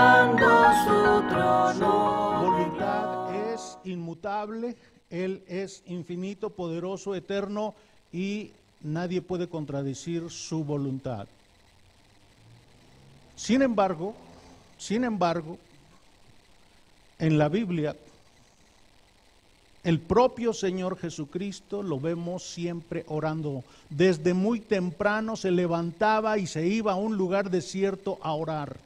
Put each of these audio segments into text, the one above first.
adorando su trono. Su voluntad es inmutable, Él es infinito, poderoso, eterno y nadie puede contradecir su voluntad. Sin embargo, en la Biblia, el propio Señor Jesucristo lo vemos siempre orando. Desde muy temprano se levantaba y se iba a un lugar desierto a orar.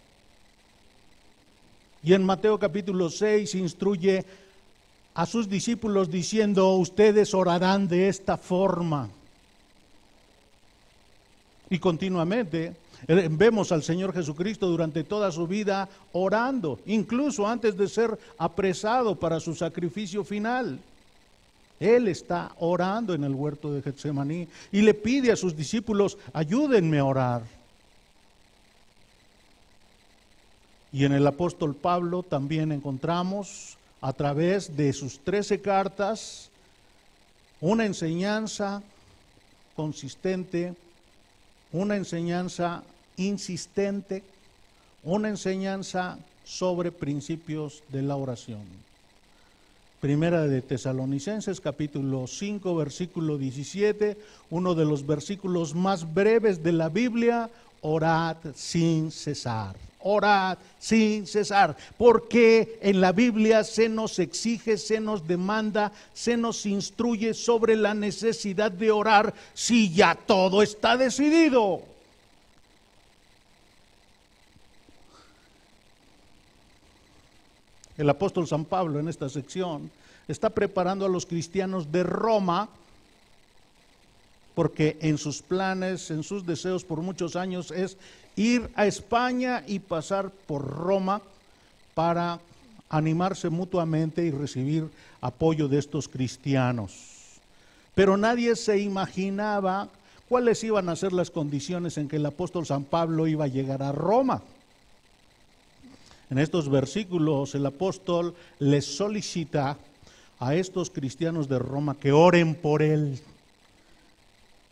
Y en Mateo capítulo 6 instruye a sus discípulos diciendo: ustedes orarán de esta forma. Y continuamente vemos al Señor Jesucristo durante toda su vida orando, incluso antes de ser apresado para su sacrificio final. Él está orando en el huerto de Getsemaní y le pide a sus discípulos: ayúdenme a orar. Y en el apóstol Pablo también encontramos, a través de sus 13 cartas, una enseñanza consistente, una enseñanza insistente, una enseñanza sobre principios de la oración. Primera de Tesalonicenses, capítulo 5, versículo 17, uno de los versículos más breves de la Biblia: orad sin cesar. Orad sin cesar, porque en la Biblia se nos exige, se nos demanda, se nos instruye sobre la necesidad de orar si ya todo está decidido. El apóstol San Pablo en esta sección está preparando a los cristianos de Roma, porque en sus planes, en sus deseos por muchos años es ir a España y pasar por Roma para animarse mutuamente y recibir apoyo de estos cristianos. Pero nadie se imaginaba cuáles iban a ser las condiciones en que el apóstol San Pablo iba a llegar a Roma. En estos versículos el apóstol les solicita a estos cristianos de Roma que oren por él.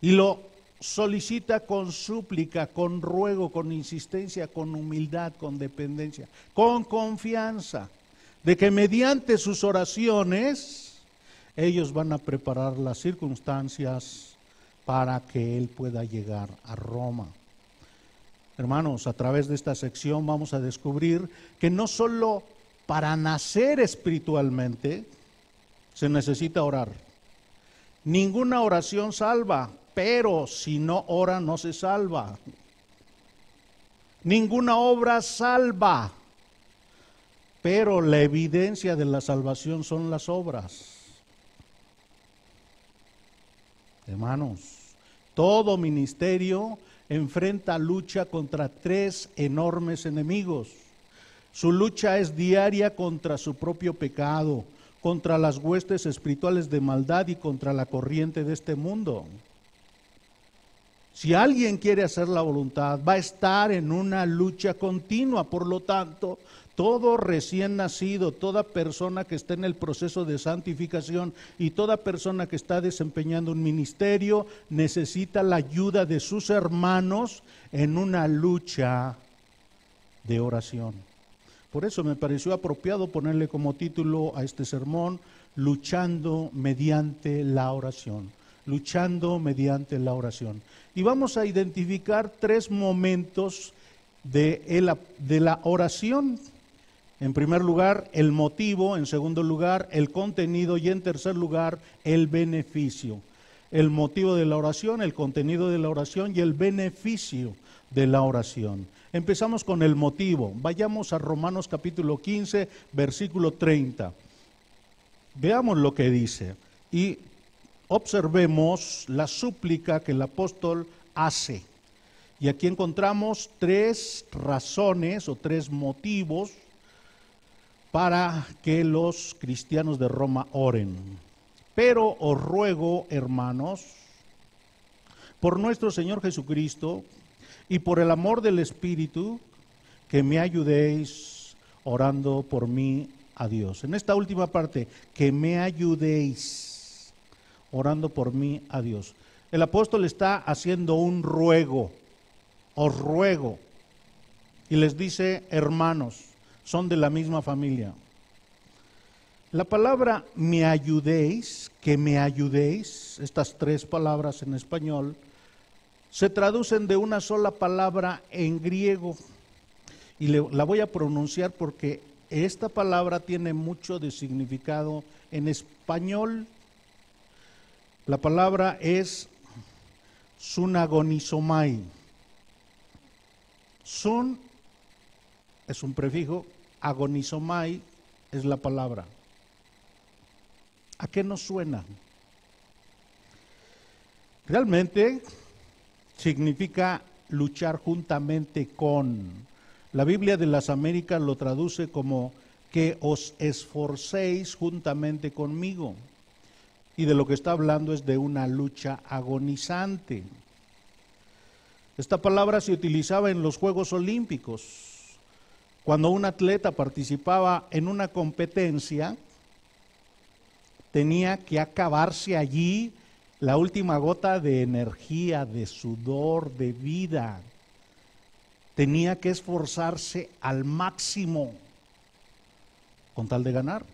Y lo solicita con súplica, con ruego, con insistencia, con humildad, con dependencia, con confianza, de que mediante sus oraciones ellos van a preparar las circunstancias para que él pueda llegar a Roma. Hermanos, a través de esta sección vamos a descubrir que no solo para nacer espiritualmente se necesita orar. Ninguna oración salva, pero si no ora no se salva. Ninguna obra salva, pero la evidencia de la salvación son las obras. Hermanos, todo ministerio enfrenta lucha contra 3 enormes enemigos. Su lucha es diaria contra su propio pecado, contra las huestes espirituales de maldad y contra la corriente de este mundo. Si alguien quiere hacer la voluntad, va a estar en una lucha continua. Por lo tanto, todo recién nacido, toda persona que está en el proceso de santificación y toda persona que está desempeñando un ministerio necesita la ayuda de sus hermanos en una lucha de oración. Por eso me pareció apropiado ponerle como título a este sermón: luchando mediante la oración. Luchando mediante la oración. Y vamos a identificar 3 momentos de la oración. En primer lugar, el motivo; en segundo lugar, el contenido; y en tercer lugar, el beneficio. El motivo de la oración, el contenido de la oración y el beneficio de la oración. Empezamos con el motivo. Vayamos a Romanos capítulo 15, versículo 30. Veamos lo que dice y observemos la súplica que el apóstol hace. Y aquí encontramos 3 razones o 3 motivos para que los cristianos de Roma oren. Pero os ruego, hermanos, por nuestro Señor Jesucristo y por el amor del Espíritu, que me ayudéis orando por mí a Dios. En esta última parte, que me ayudéis orando por mí a Dios. El apóstol está haciendo un ruego. Os ruego. Y les dice: hermanos. son de la misma familia. La palabra me ayudéis, que me ayudéis, estas tres palabras en español, se traducen de una sola palabra en griego. Y la voy a pronunciar porque esta palabra tiene mucho de significado en español. La palabra es sunagonizomai. Sun es un prefijo, agonizomai es la palabra. ¿A qué nos suena? Realmente significa luchar juntamente con. La Biblia de las Américas lo traduce como que os esforcéis juntamente conmigo. Y de lo que está hablando es de una lucha agonizante. Esta palabra se utilizaba en los Juegos Olímpicos. Cuando un atleta participaba en una competencia, tenía que acabarse allí la última gota de energía, de sudor, de vida. Tenía que esforzarse al máximo con tal de ganar.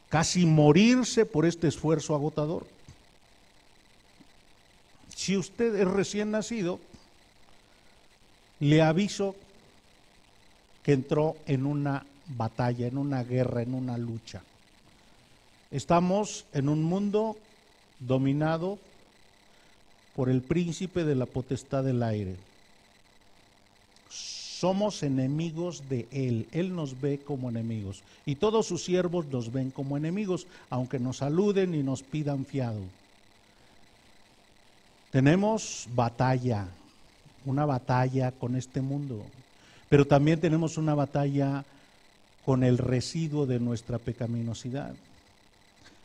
Casi morirse por este esfuerzo agotador. Si usted es recién nacido, le aviso que entró en una batalla, en una guerra, en una lucha. Estamos en un mundo dominado por el príncipe de la potestad del aire. Somos enemigos de Él. Él nos ve como enemigos. Y todos sus siervos nos ven como enemigos, aunque nos saluden y nos pidan fiado. Tenemos batalla, una batalla con este mundo. Pero también tenemos una batalla con el residuo de nuestra pecaminosidad.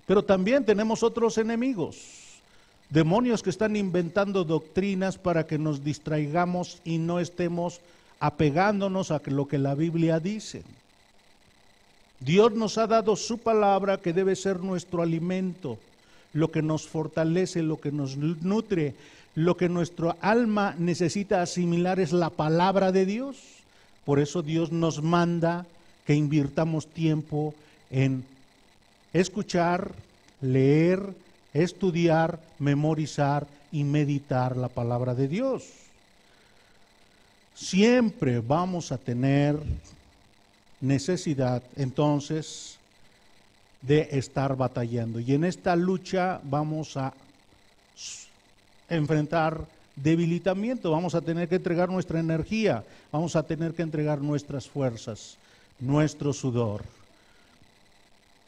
Pero también tenemos otros enemigos. Demonios que están inventando doctrinas para que nos distraigamos y no estemos apegándonos a lo que la Biblia dice. Dios nos ha dado su palabra que debe ser nuestro alimento, lo que nos fortalece, lo que nos nutre, lo que nuestra alma necesita asimilar es la palabra de Dios. Por eso Dios nos manda que invirtamos tiempo en escuchar, leer, estudiar, memorizar y meditar la palabra de Dios. Siempre vamos a tener necesidad entonces de estar batallando. Y en esta lucha vamos a enfrentar debilitamiento, vamos a tener que entregar nuestra energía, vamos a tener que entregar nuestras fuerzas, nuestro sudor.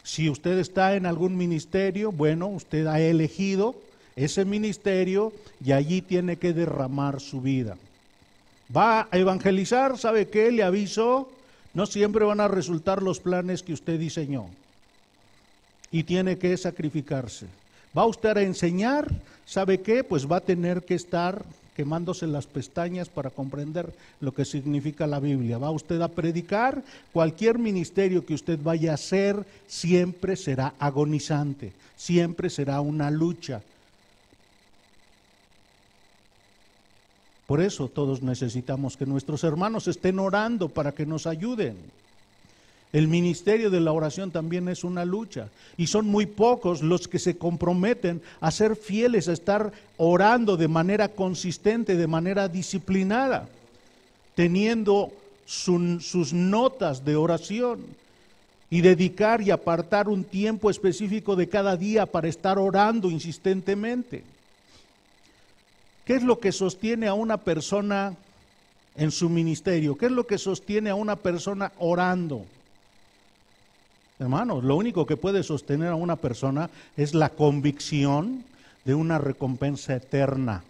Si usted está en algún ministerio, bueno, usted ha elegido ese ministerio y allí tiene que derramar su vida. Va a evangelizar, ¿sabe qué? Le aviso, no siempre van a resultar los planes que usted diseñó. Y tiene que sacrificarse. Va usted a enseñar, ¿sabe qué? Pues va a tener que estar quemándose las pestañas para comprender lo que significa la Biblia. Va usted a predicar, cualquier ministerio que usted vaya a hacer siempre será agonizante, siempre será una lucha. Por eso todos necesitamos que nuestros hermanos estén orando para que nos ayuden. El ministerio de la oración también es una lucha y son muy pocos los que se comprometen a ser fieles, a estar orando de manera consistente, de manera disciplinada, teniendo sus notas de oración y dedicar y apartar un tiempo específico de cada día para estar orando insistentemente. ¿Qué es lo que sostiene a una persona en su ministerio? ¿Qué es lo que sostiene a una persona orando? Hermanos, lo único que puede sostener a una persona es la convicción de una recompensa eterna.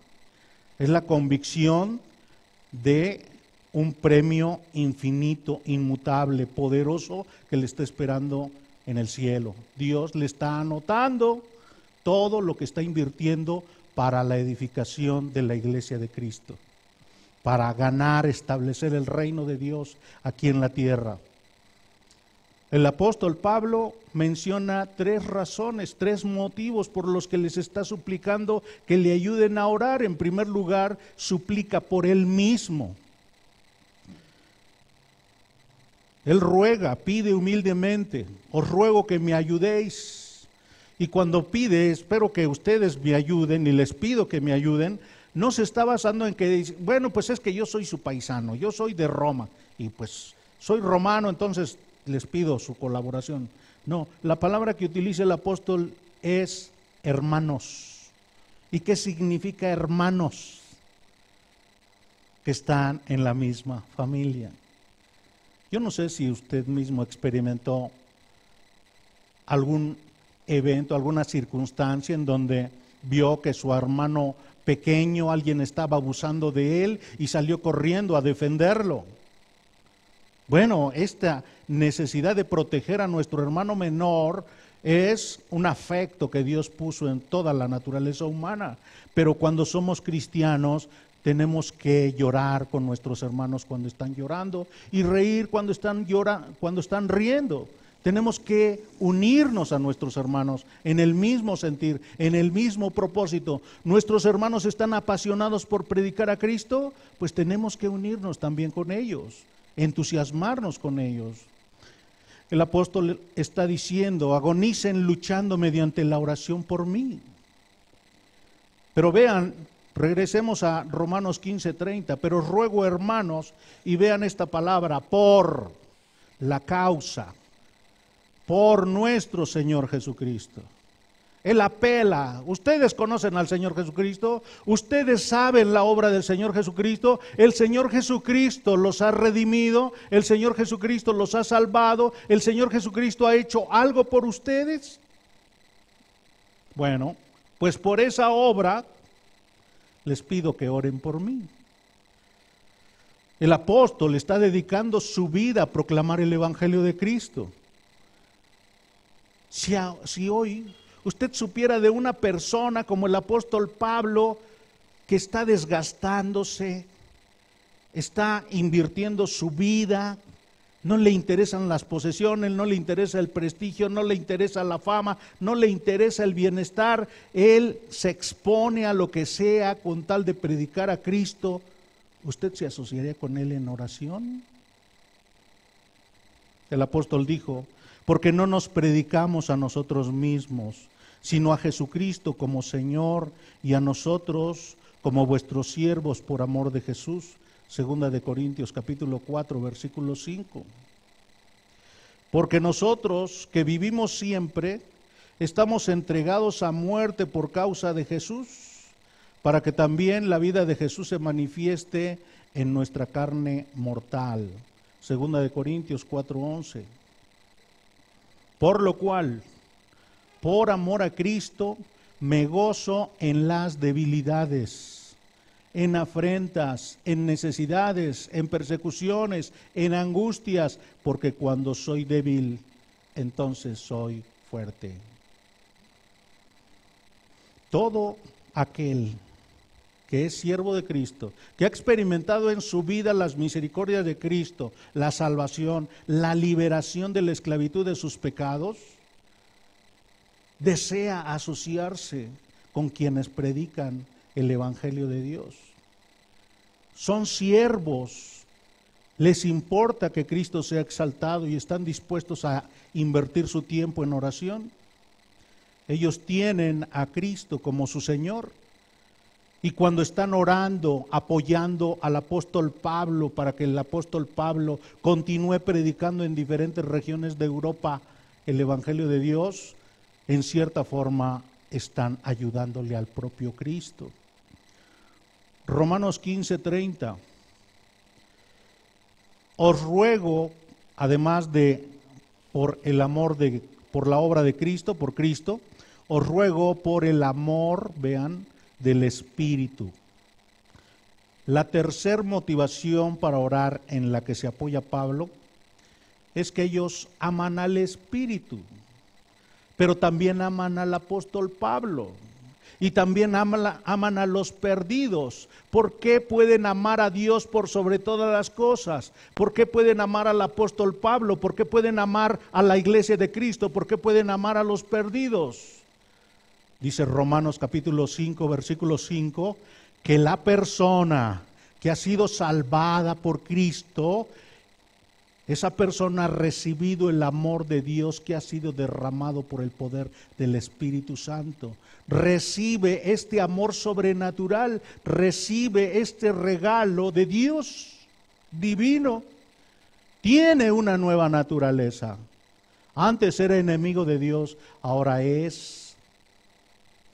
Es la convicción de un premio infinito, inmutable, poderoso que le está esperando en el cielo. Dios le está anotando todo lo que está invirtiendo para la edificación de la iglesia de Cristo, para ganar, establecer el reino de Dios aquí en la tierra. El apóstol Pablo menciona 3 razones, 3 motivos por los que les está suplicando que le ayuden a orar. En primer lugar, suplica por él mismo. Él ruega, pide humildemente, os ruego que me ayudéis. Y cuando pide, espero que ustedes me ayuden y les pido que me ayuden, no se está basando en que, bueno, pues es que yo soy su paisano, yo soy de Roma y pues soy romano, entonces les pido su colaboración. No, la palabra que utiliza el apóstol es hermanos. ¿Y qué significa hermanos? Que están en la misma familia. Yo no sé si usted mismo experimentó algún evento, alguna circunstancia en donde vio que su hermano pequeño, alguien estaba abusando de él y salió corriendo a defenderlo. Bueno, esta necesidad de proteger a nuestro hermano menor es un afecto que Dios puso en toda la naturaleza humana, pero cuando somos cristianos tenemos que llorar con nuestros hermanos cuando están llorando y reír cuando están riendo. Tenemos que unirnos a nuestros hermanos en el mismo sentir, en el mismo propósito. Nuestros hermanos están apasionados por predicar a Cristo, pues tenemos que unirnos también con ellos, entusiasmarnos con ellos. El apóstol está diciendo, agonicen luchando mediante la oración por mí. Pero vean, regresemos a Romanos 15:30, pero ruego, hermanos, y vean esta palabra, por la causa, por nuestro Señor Jesucristo. Él apela. Ustedes conocen al Señor Jesucristo, ustedes saben la obra del Señor Jesucristo, el Señor Jesucristo los ha redimido, el Señor Jesucristo los ha salvado, el Señor Jesucristo ha hecho algo por ustedes. Bueno, pues por esa obra les pido que oren por mí. El apóstol está dedicando su vida a proclamar el Evangelio de Cristo. Si hoy usted supiera de una persona como el apóstol Pablo que está desgastándose, está invirtiendo su vida, no le interesan las posesiones, no le interesa el prestigio, no le interesa la fama, no le interesa el bienestar, él se expone a lo que sea con tal de predicar a Cristo, ¿usted se asociaría con él en oración? El apóstol dijo, porque no nos predicamos a nosotros mismos, sino a Jesucristo como Señor y a nosotros como vuestros siervos por amor de Jesús. Segunda de Corintios capítulo 4 versículo 5. Porque nosotros que vivimos siempre estamos entregados a muerte por causa de Jesús, para que también la vida de Jesús se manifieste en nuestra carne mortal. Segunda de Corintios 4:11. Por lo cual, por amor a Cristo, me gozo en las debilidades, en afrentas, en necesidades, en persecuciones, en angustias, porque cuando soy débil, entonces soy fuerte. Todo aquel que es siervo de Cristo, que ha experimentado en su vida las misericordias de Cristo, la salvación, la liberación de la esclavitud de sus pecados, desea asociarse con quienes predican el Evangelio de Dios. Son siervos, les importa que Cristo sea exaltado y están dispuestos a invertir su tiempo en oración. Ellos tienen a Cristo como su Señor. Y cuando están orando, apoyando al apóstol Pablo para que el apóstol Pablo continúe predicando en diferentes regiones de Europa el Evangelio de Dios, en cierta forma están ayudándole al propio Cristo. Romanos 15:30. Os ruego, además de por el amor por la obra de Cristo, por Cristo, os ruego por el amor, vean, del Espíritu. La tercera motivación para orar en la que se apoya Pablo es que ellos aman al Espíritu, pero también aman al apóstol Pablo y también aman a los perdidos. ¿Por qué pueden amar a Dios por sobre todas las cosas? ¿Por qué pueden amar al apóstol Pablo? ¿Por qué pueden amar a la iglesia de Cristo? ¿Por qué pueden amar a los perdidos? Dice Romanos capítulo 5, versículo 5, que la persona que ha sido salvada por Cristo esa persona ha recibido el amor de Dios que ha sido derramado por el poder del Espíritu Santo. Recibe este amor sobrenatural, recibe este regalo de Dios divino. Tiene una nueva naturaleza. Antes era enemigo de Dios, ahora es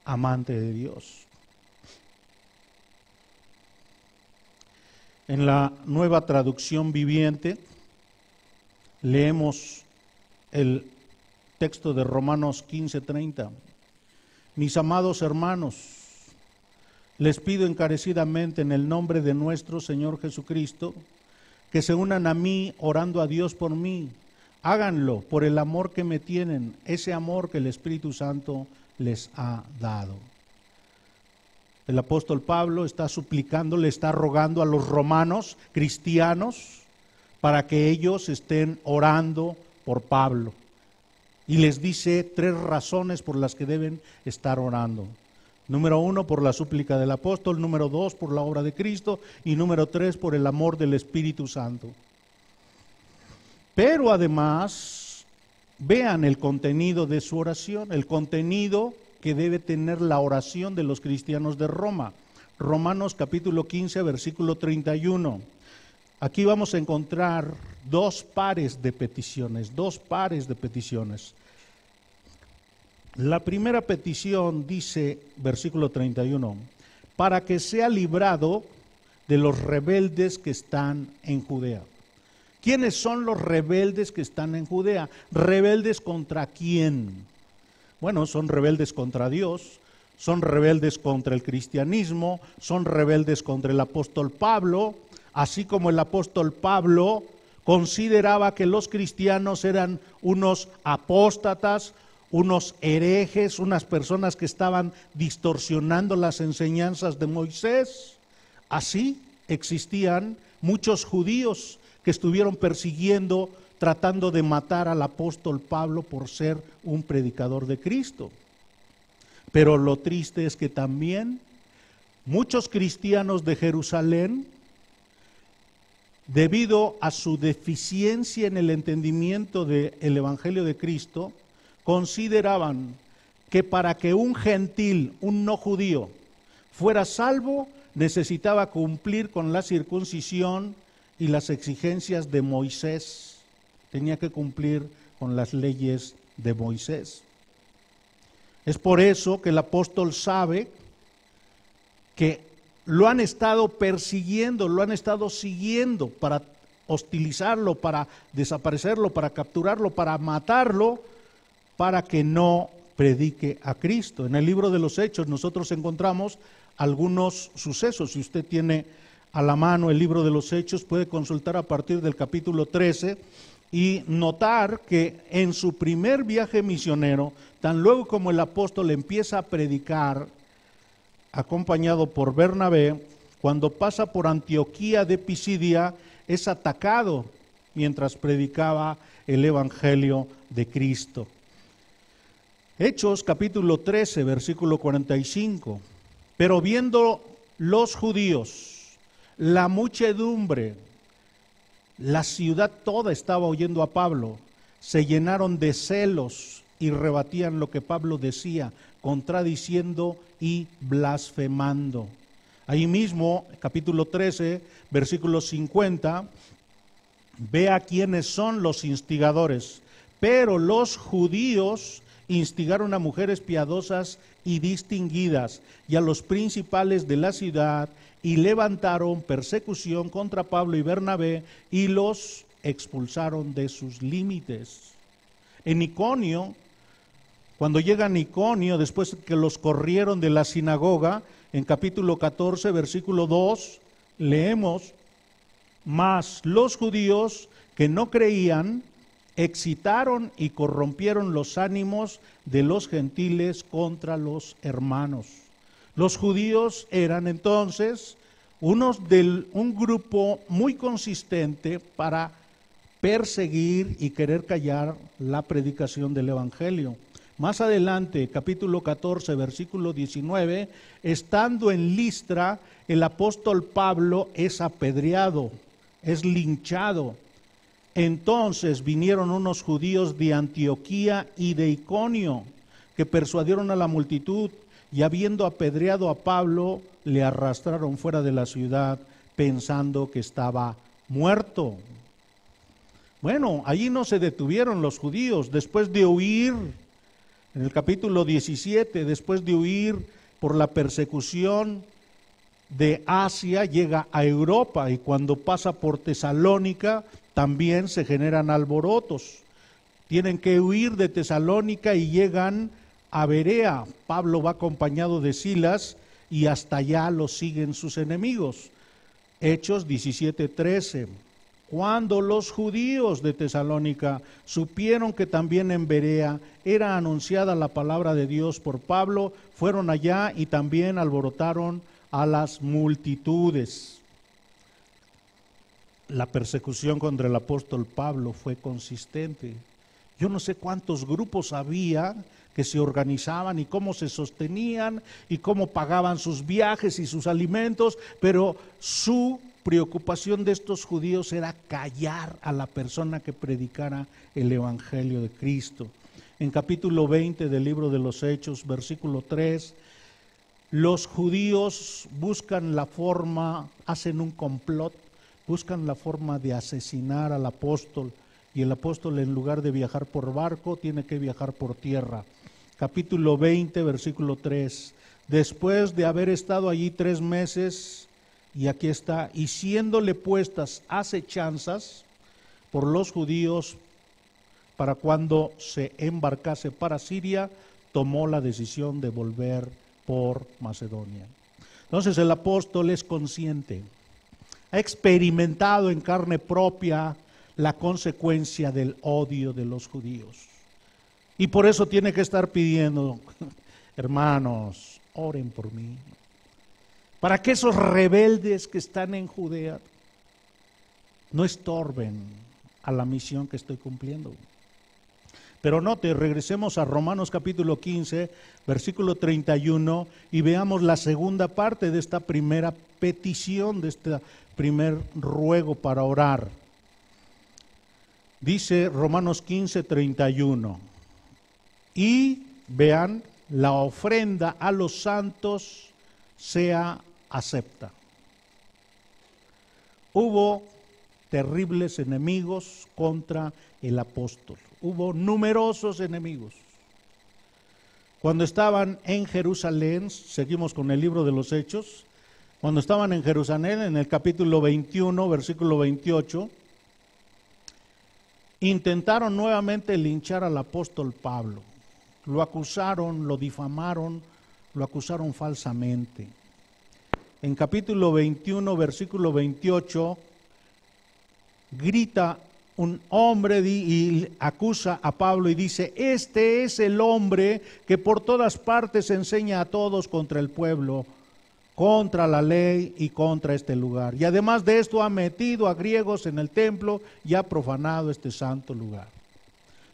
amante de Dios. En la Nueva Traducción Viviente leemos el texto de Romanos 15:30. Mis amados hermanos, les pido encarecidamente en el nombre de nuestro Señor Jesucristo, que se unan a mí orando a Dios por mí. Háganlo por el amor que me tienen, ese amor que el Espíritu Santo les ha dado. El apóstol Pablo está suplicando, le está rogando a los romanos cristianos para que ellos estén orando por Pablo. Y les dice 3 razones por las que deben estar orando. Número 1, por la súplica del apóstol. Número 2, por la obra de Cristo. Y número 3, por el amor del Espíritu Santo. Pero además, vean el contenido de su oración, el contenido que debe tener la oración de los cristianos de Roma. Romanos capítulo 15, versículo 31. Aquí vamos a encontrar 2 pares de peticiones, La primera petición dice, versículo 31, para que sea librado de los rebeldes que están en Judea. ¿Quiénes son los rebeldes que están en Judea? ¿Rebeldes contra quién? Bueno, son rebeldes contra Dios, son rebeldes contra el cristianismo, son rebeldes contra el apóstol Pablo, así como el apóstol Pablo consideraba que los cristianos eran unos apóstatas, unos herejes, unas personas que estaban distorsionando las enseñanzas de Moisés. Así existían muchos judíos que estuvieron persiguiendo, tratando de matar al apóstol Pablo por ser un predicador de Cristo. Pero lo triste es que también muchos cristianos de Jerusalén, debido a su deficiencia en el entendimiento del Evangelio de Cristo, consideraban que para que un gentil, un no judío, fuera salvo, necesitaba cumplir con la circuncisión y las exigencias de Moisés. Tenía que cumplir con las leyes de Moisés. Es por eso que el apóstol sabe que lo han estado persiguiendo, lo han estado siguiendo para hostilizarlo, para desaparecerlo, para capturarlo, para matarlo, para que no predique a Cristo. En el libro de los Hechos nosotros encontramos algunos sucesos. Si usted tiene a la mano el libro de los Hechos, puede consultar a partir del capítulo 13 y notar que en su primer viaje misionero, tan luego como el apóstol empieza a predicar, acompañado por Bernabé, cuando pasa por Antioquía de Pisidia, es atacado mientras predicaba el Evangelio de Cristo. Hechos capítulo 13, versículo 45. Pero viendo los judíos, la muchedumbre, la ciudad toda estaba oyendo a Pablo, se llenaron de celos y rebatían lo que Pablo decía, contradiciendo y blasfemando. Ahí mismo, capítulo 13, versículo 50, vea quiénes son los instigadores. Pero los judíos instigaron a mujeres piadosas y distinguidas y a los principales de la ciudad y levantaron persecución contra Pablo y Bernabé y los expulsaron de sus límites. En Iconio, cuando llegan a Iconio, después que los corrieron de la sinagoga, en capítulo 14, versículo 2, leemos, mas los judíos que no creían excitaron y corrompieron los ánimos de los gentiles contra los hermanos. Los judíos eran entonces un grupo muy consistente para perseguir y querer callar la predicación del Evangelio. Más adelante, capítulo 14, versículo 19, estando en Listra, el apóstol Pablo es apedreado, es linchado. Entonces vinieron unos judíos de Antioquía y de Iconio, que persuadieron a la multitud, y habiendo apedreado a Pablo, le arrastraron fuera de la ciudad, pensando que estaba muerto. Bueno, allí no se detuvieron los judíos, después de huir, en el capítulo 17, después de huir por la persecución de Asia, llega a Europa, y cuando pasa por Tesalónica, también se generan alborotos. Tienen que huir de Tesalónica y llegan a Berea. Pablo va acompañado de Silas y hasta allá lo siguen sus enemigos. Hechos 17:13. Cuando los judíos de Tesalónica supieron que también en Berea era anunciada la palabra de Dios por Pablo, fueron allá y también alborotaron a las multitudes. La persecución contra el apóstol Pablo fue consistente. Yo no sé cuántos grupos había que se organizaban y cómo se sostenían y cómo pagaban sus viajes y sus alimentos, pero su preocupación de estos judíos era callar a la persona que predicara el evangelio de Cristo. En capítulo 20 del libro de los Hechos, versículo 3, los judíos buscan la forma, hacen un complot, buscan la forma de asesinar al apóstol, y el apóstol, en lugar de viajar por barco, tiene que viajar por tierra. Capítulo 20, versículo 3. Después de haber estado allí 3 meses, y aquí está, y siéndole puestas acechanzas por los judíos para cuando se embarcase para Siria, tomó la decisión de volver por Macedonia. Entonces el apóstol es consciente, ha experimentado en carne propia la consecuencia del odio de los judíos. Y por eso tiene que estar pidiendo, hermanos, oren por mí, para que esos rebeldes que están en Judea no estorben a la misión que estoy cumpliendo. Pero note, regresemos a Romanos capítulo 15, versículo 31, y veamos la segunda parte de esta primera petición, de este primer ruego para orar. Dice Romanos 15, 31, y vean, la ofrenda a los santos sea acepta. Hubo terribles enemigos contra el apóstol. Hubo numerosos enemigos. Cuando estaban en Jerusalén, seguimos con el libro de los Hechos, cuando estaban en Jerusalén, en el capítulo 21, versículo 28, intentaron nuevamente linchar al apóstol Pablo. Lo acusaron, lo difamaron, lo acusaron falsamente. En capítulo 21, versículo 28, grita un hombre y acusa a Pablo y dice: este es el hombre que por todas partes enseña a todos contra el pueblo, contra la ley y contra este lugar. Y además de esto ha metido a griegos en el templo y ha profanado este santo lugar.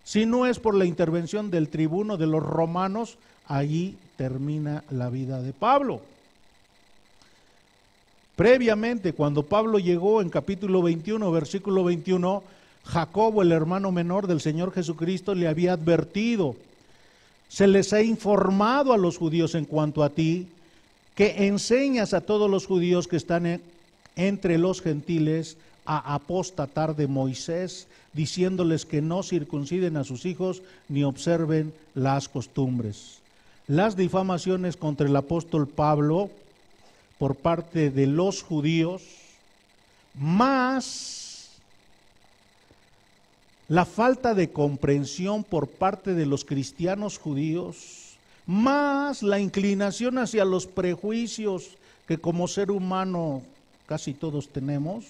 Si no es por la intervención del tribuno de los romanos, allí termina la vida de Pablo. Previamente, cuando Pablo llegó en capítulo 21, versículo 21, Jacobo, el hermano menor del Señor Jesucristo, le había advertido: se les ha informado a los judíos en cuanto a ti, que enseñas a todos los judíos que están entre los gentiles a apostatar de Moisés, diciéndoles que no circunciden a sus hijos ni observen las costumbres. Las difamaciones contra el apóstol Pablo por parte de los judíos, más la falta de comprensión por parte de los cristianos judíos, más la inclinación hacia los prejuicios que como ser humano casi todos tenemos,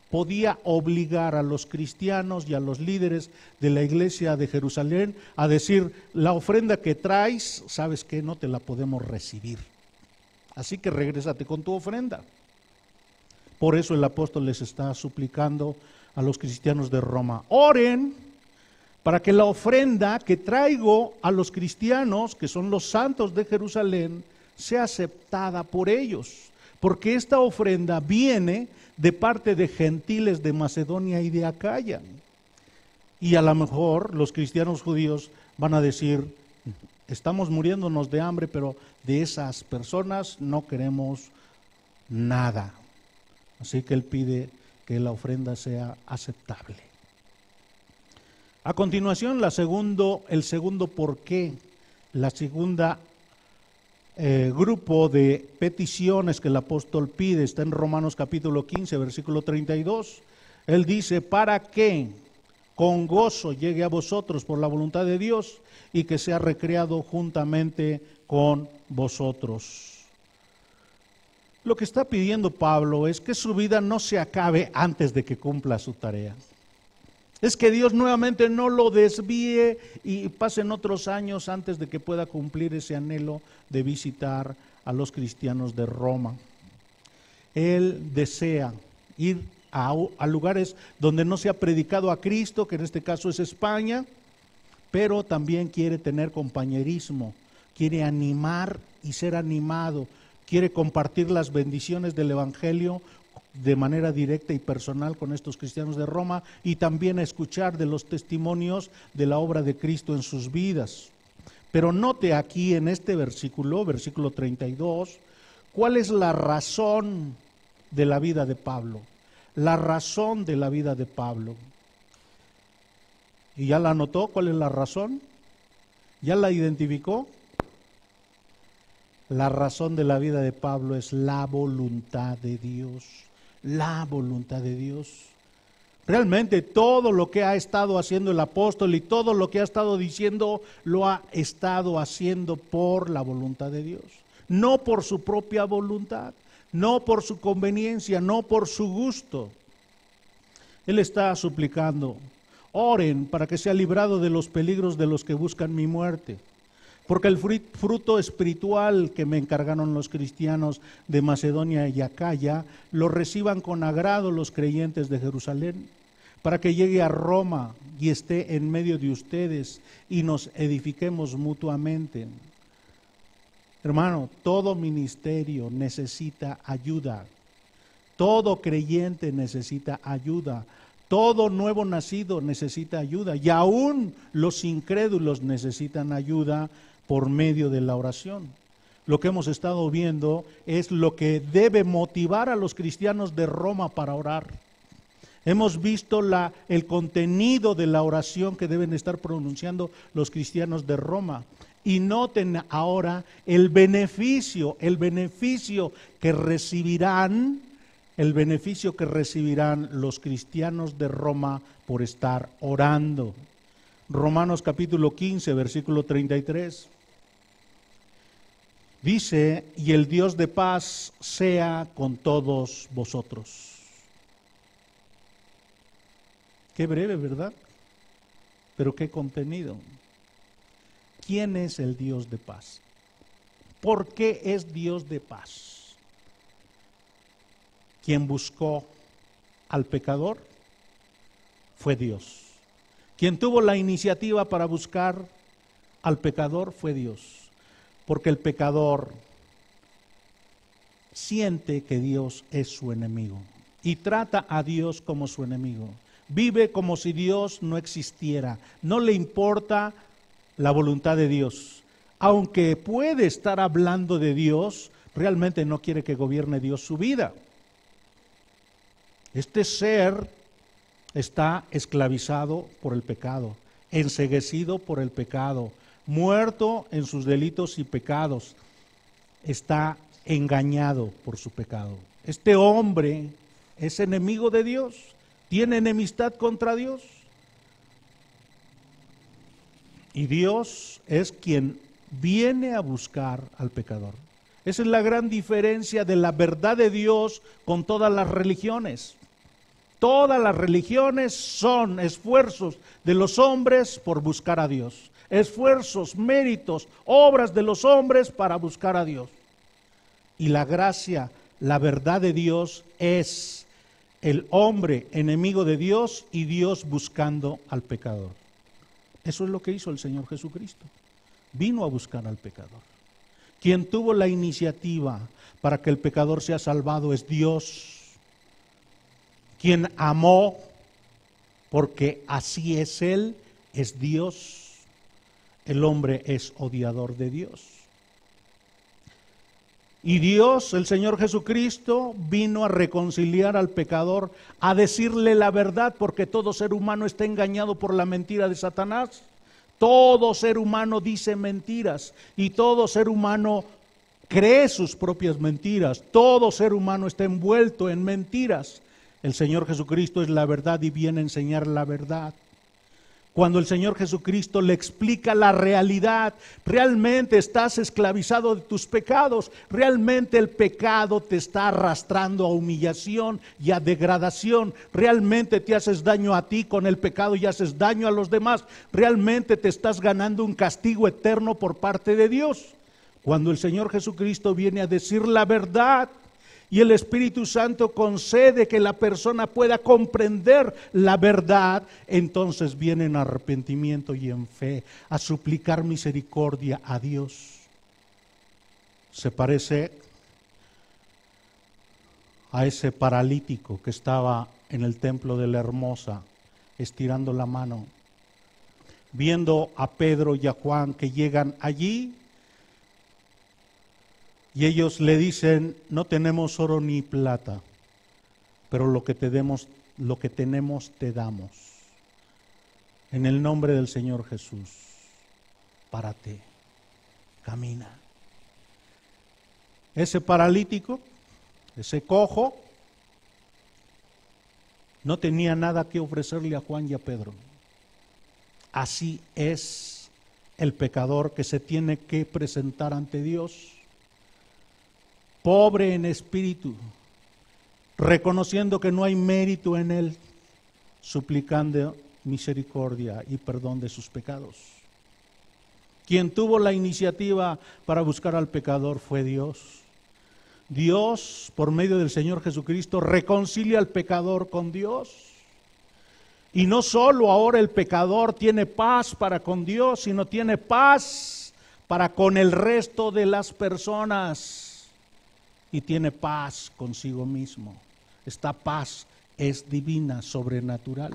podía obligar a los cristianos y a los líderes de la iglesia de Jerusalén a decir: la ofrenda que traes, ¿sabes qué? No te la podemos recibir. Así que regrésate con tu ofrenda. Por eso el apóstol les está suplicando a los cristianos de Roma: oren para que la ofrenda que traigo a los cristianos, que son los santos de Jerusalén, sea aceptada por ellos. porque esta ofrenda viene de parte de gentiles de Macedonia y de Acaya. Y a lo mejor los cristianos judíos van a decir, estamos muriéndonos de hambre, pero de esas personas no queremos nada. Así que él pide que la ofrenda sea aceptable. A continuación, el segundo por qué, la segunda grupo de peticiones que el apóstol pide está en Romanos capítulo 15, versículo 32. Él dice, para que con gozo llegue a vosotros por la voluntad de Dios y que sea recreado juntamente con vosotros. Lo que está pidiendo Pablo es que su vida no se acabe antes de que cumpla su tarea. Es que Dios nuevamente no lo desvíe y pasen otros años antes de que pueda cumplir ese anhelo de visitar a los cristianos de Roma. Él desea ir a lugares donde no se ha predicado a Cristo, que en este caso es España, pero también quiere tener compañerismo, quiere animar y ser animado, quiere compartir las bendiciones del Evangelio de manera directa y personal con estos cristianos de Roma y también a escuchar de los testimonios de la obra de Cristo en sus vidas. Pero note aquí en este versículo 32, cuál es la razón de la vida de Pablo. La razón de la vida de Pablo. ¿Y ya la anotó? ¿Cuál es la razón? ¿Ya la identificó? La razón de la vida de Pablo es la voluntad de Dios. La voluntad de Dios. Realmente todo lo que ha estado haciendo el apóstol y todo lo que ha estado diciendo lo ha estado haciendo por la voluntad de Dios. No por su propia voluntad, no por su conveniencia, no por su gusto. Él está suplicando, oren para que sea librado de los peligros de los que buscan mi muerte. Porque el fruto espiritual que me encargaron los cristianos de Macedonia y Acaya, lo reciban con agrado los creyentes de Jerusalén, para que llegue a Roma y esté en medio de ustedes y nos edifiquemos mutuamente. Hermano, todo ministerio necesita ayuda, todo creyente necesita ayuda, todo nuevo nacido necesita ayuda y aún los incrédulos necesitan ayuda por medio de la oración. Lo que hemos estado viendo es lo que debe motivar a los cristianos de Roma para orar. Hemos visto el contenido de la oración que deben estar pronunciando los cristianos de Roma. Y noten ahora el beneficio que recibirán los cristianos de Roma por estar orando. Romanos capítulo 15, versículo 33. Dice, y el Dios de paz sea con todos vosotros. Qué breve, ¿verdad? Pero qué contenido. ¿Quién es el Dios de paz? ¿Por qué es Dios de paz? Quien buscó al pecador fue Dios. Quien tuvo la iniciativa para buscar al pecador fue Dios. Porque el pecador siente que Dios es su enemigo y trata a Dios como su enemigo. Vive como si Dios no existiera. No le importa la voluntad de Dios. Aunque puede estar hablando de Dios, realmente no quiere que gobierne Dios su vida. Este ser está esclavizado por el pecado, enceguecido por el pecado, muerto en sus delitos y pecados, está engañado por su pecado. Este hombre es enemigo de Dios, tiene enemistad contra Dios. Y Dios es quien viene a buscar al pecador. Esa es la gran diferencia de la verdad de Dios con todas las religiones. Todas las religiones son esfuerzos de los hombres por buscar a Dios. Esfuerzos, méritos, obras de los hombres para buscar a Dios. Y la gracia, la verdad de Dios es el hombre enemigo de Dios y Dios buscando al pecador. Eso es lo que hizo el Señor Jesucristo. Vino a buscar al pecador. Quien tuvo la iniciativa para que el pecador sea salvado es Dios. Quien amó, porque así es Él, es Dios. El hombre es odiador de Dios. Y Dios, el Señor Jesucristo, vino a reconciliar al pecador, a decirle la verdad, porque todo ser humano está engañado por la mentira de Satanás. Todo ser humano dice mentiras y todo ser humano cree sus propias mentiras. Todo ser humano está envuelto en mentiras. El Señor Jesucristo es la verdad y viene a enseñar la verdad. Cuando el Señor Jesucristo le explica la realidad, realmente estás esclavizado de tus pecados, realmente el pecado te está arrastrando a humillación y a degradación, realmente te haces daño a ti con el pecado y haces daño a los demás, realmente te estás ganando un castigo eterno por parte de Dios. Cuando el Señor Jesucristo viene a decir la verdad, y el Espíritu Santo concede que la persona pueda comprender la verdad, entonces viene en arrepentimiento y en fe a suplicar misericordia a Dios. Se parece a ese paralítico que estaba en el templo de la Hermosa, estirando la mano, viendo a Pedro y a Juan que llegan allí. Y ellos le dicen, no tenemos oro ni plata, pero lo que tenemos te damos. En el nombre del Señor Jesús, párate, camina. Ese paralítico, ese cojo, no tenía nada que ofrecerle a Juan y a Pedro. Así es el pecador que se tiene que presentar ante Dios. Pobre en espíritu, reconociendo que no hay mérito en él, suplicando misericordia y perdón de sus pecados. Quien tuvo la iniciativa para buscar al pecador fue Dios. Dios, por medio del Señor Jesucristo, reconcilia al pecador con Dios. Y no solo ahora el pecador tiene paz para con Dios, sino tiene paz para con el resto de las personas. Y tiene paz consigo mismo. Esta paz es divina, sobrenatural.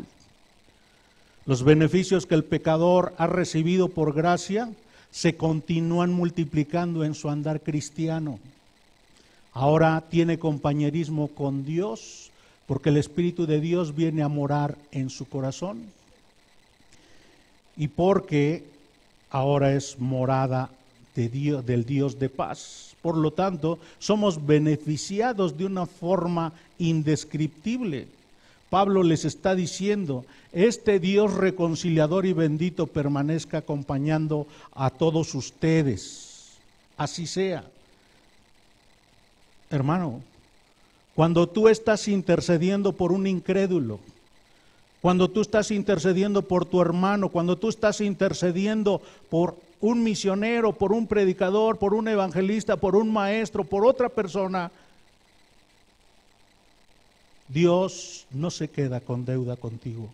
Los beneficios que el pecador ha recibido por gracia se continúan multiplicando en su andar cristiano. Ahora tiene compañerismo con Dios, porque el Espíritu de Dios viene a morar en su corazón. Y porque ahora es morada de Dios, del Dios de paz. Por lo tanto, somos beneficiados de una forma indescriptible. Pablo les está diciendo, este Dios reconciliador y bendito permanezca acompañando a todos ustedes. Así sea. Hermano, cuando tú estás intercediendo por un incrédulo, cuando tú estás intercediendo por tu hermano, cuando tú estás intercediendo por un misionero, por un predicador, por un evangelista, por un maestro, por otra persona, Dios no se queda con deuda contigo,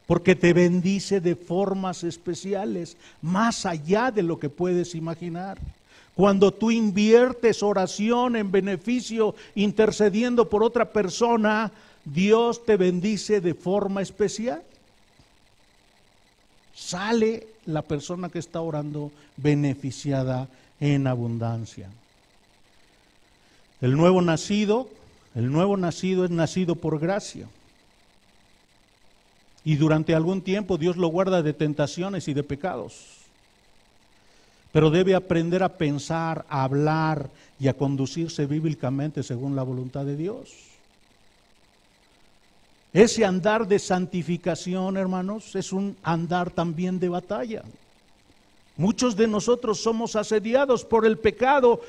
porque te bendice de formas especiales, más allá de lo que puedes imaginar. Cuando tú inviertes oración en beneficio, intercediendo por otra persona, Dios te bendice de forma especial. Sale la persona que está orando beneficiada en abundancia. El nuevo nacido es nacido por gracia. Y durante algún tiempo Dios lo guarda de tentaciones y de pecados. Pero debe aprender a pensar, a hablar y a conducirse bíblicamente según la voluntad de Dios. Ese andar de santificación, hermanos, es un andar también de batalla. Muchos de nosotros somos asediados por el pecado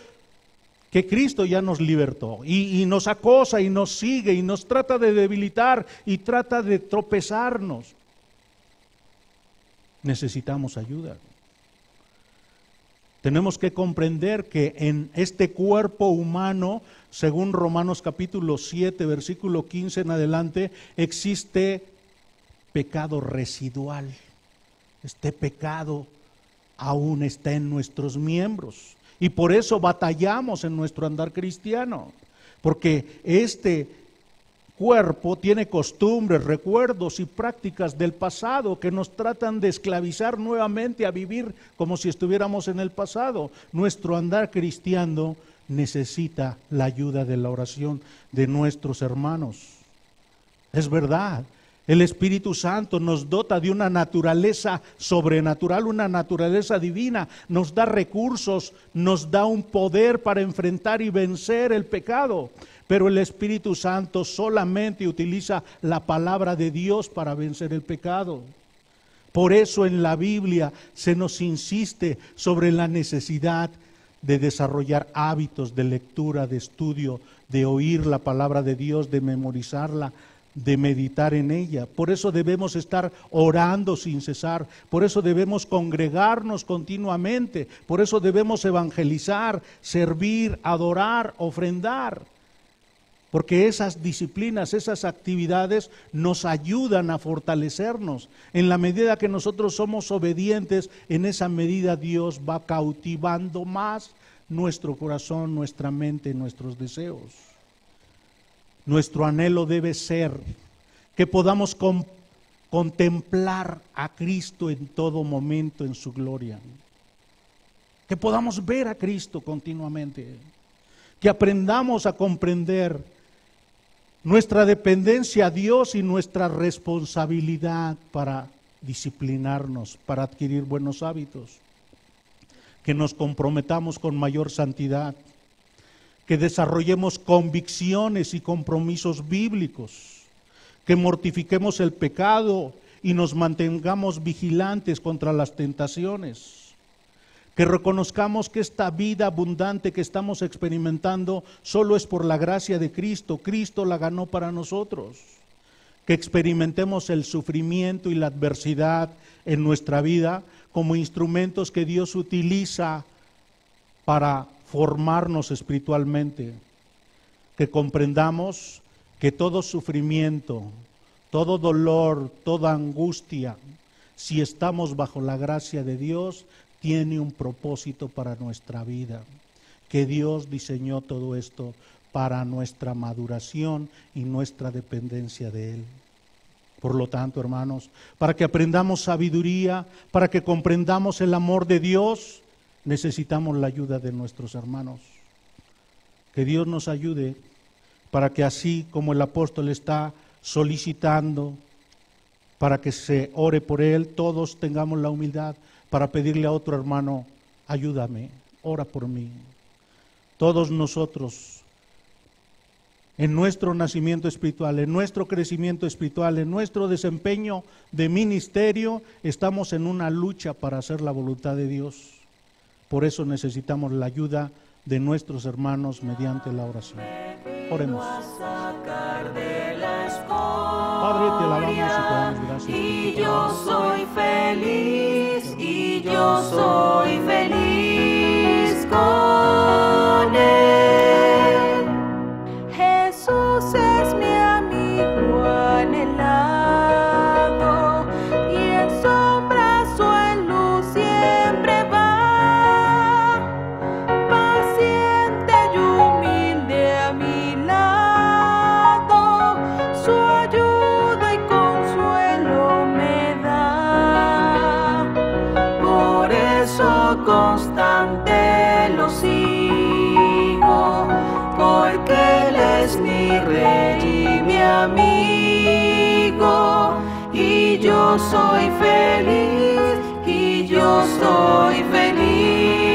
que Cristo ya nos libertó y nos acosa y nos sigue y nos trata de debilitar y trata de tropezarnos. Necesitamos ayuda. Tenemos que comprender que en este cuerpo humano, según Romanos capítulo 7, versículo 15 en adelante, existe pecado residual. Este pecado aún está en nuestros miembros. Y por eso batallamos en nuestro andar cristiano, porque este cuerpo tiene costumbres, recuerdos y prácticas del pasado que nos tratan de esclavizar nuevamente a vivir como si estuviéramos en el pasado. Nuestro andar cristiano necesita la ayuda de la oración de nuestros hermanos. Es verdad, el Espíritu Santo nos dota de una naturaleza sobrenatural, una naturaleza divina, nos da recursos, nos da un poder para enfrentar y vencer el pecado. Pero el Espíritu Santo solamente utiliza la palabra de Dios para vencer el pecado. Por eso en la Biblia se nos insiste sobre la necesidad de desarrollar hábitos de lectura, de estudio, de oír la palabra de Dios, de memorizarla, de meditar en ella. Por eso debemos estar orando sin cesar, por eso debemos congregarnos continuamente, por eso debemos evangelizar, servir, adorar, ofrendar. Porque esas disciplinas, esas actividades nos ayudan a fortalecernos. En la medida que nosotros somos obedientes, en esa medida Dios va cautivando más nuestro corazón, nuestra mente, nuestros deseos. Nuestro anhelo debe ser que podamos contemplar a Cristo en todo momento en su gloria. Que podamos ver a Cristo continuamente. Que aprendamos a comprender nuestra dependencia a Dios y nuestra responsabilidad para disciplinarnos, para adquirir buenos hábitos. Que nos comprometamos con mayor santidad. Que desarrollemos convicciones y compromisos bíblicos. Que mortifiquemos el pecado y nos mantengamos vigilantes contra las tentaciones. Que reconozcamos que esta vida abundante que estamos experimentando solo es por la gracia de Cristo. Cristo la ganó para nosotros. Que experimentemos el sufrimiento y la adversidad en nuestra vida como instrumentos que Dios utiliza para formarnos espiritualmente. Que comprendamos que todo sufrimiento, todo dolor, toda angustia, si estamos bajo la gracia de Dios, tiene un propósito para nuestra vida, que Dios diseñó todo esto para nuestra maduración y nuestra dependencia de Él. Por lo tanto, hermanos, para que aprendamos sabiduría, para que comprendamos el amor de Dios, necesitamos la ayuda de nuestros hermanos. Que Dios nos ayude para que así como el apóstol está solicitando para que se ore por él, todos tengamos la humildad para pedirle a otro hermano, ayúdame, ora por mí. Todos nosotros, en nuestro nacimiento espiritual, en nuestro crecimiento espiritual, en nuestro desempeño de ministerio, estamos en una lucha para hacer la voluntad de Dios. Por eso necesitamos la ayuda de nuestros hermanos mediante la oración. Oremos. Padre, te alabamos y te damos gracias. Y yo soy feliz, y yo soy feliz con Él. Jesús es mi amigo anhelado, y en sombras o en luz siempre va, paciente y humilde a mi lado, su ayuda y consuelo me da. Por eso constante lo sigo, porque Él es mi Rey y mi amigo, y yo soy feliz, y yo soy feliz.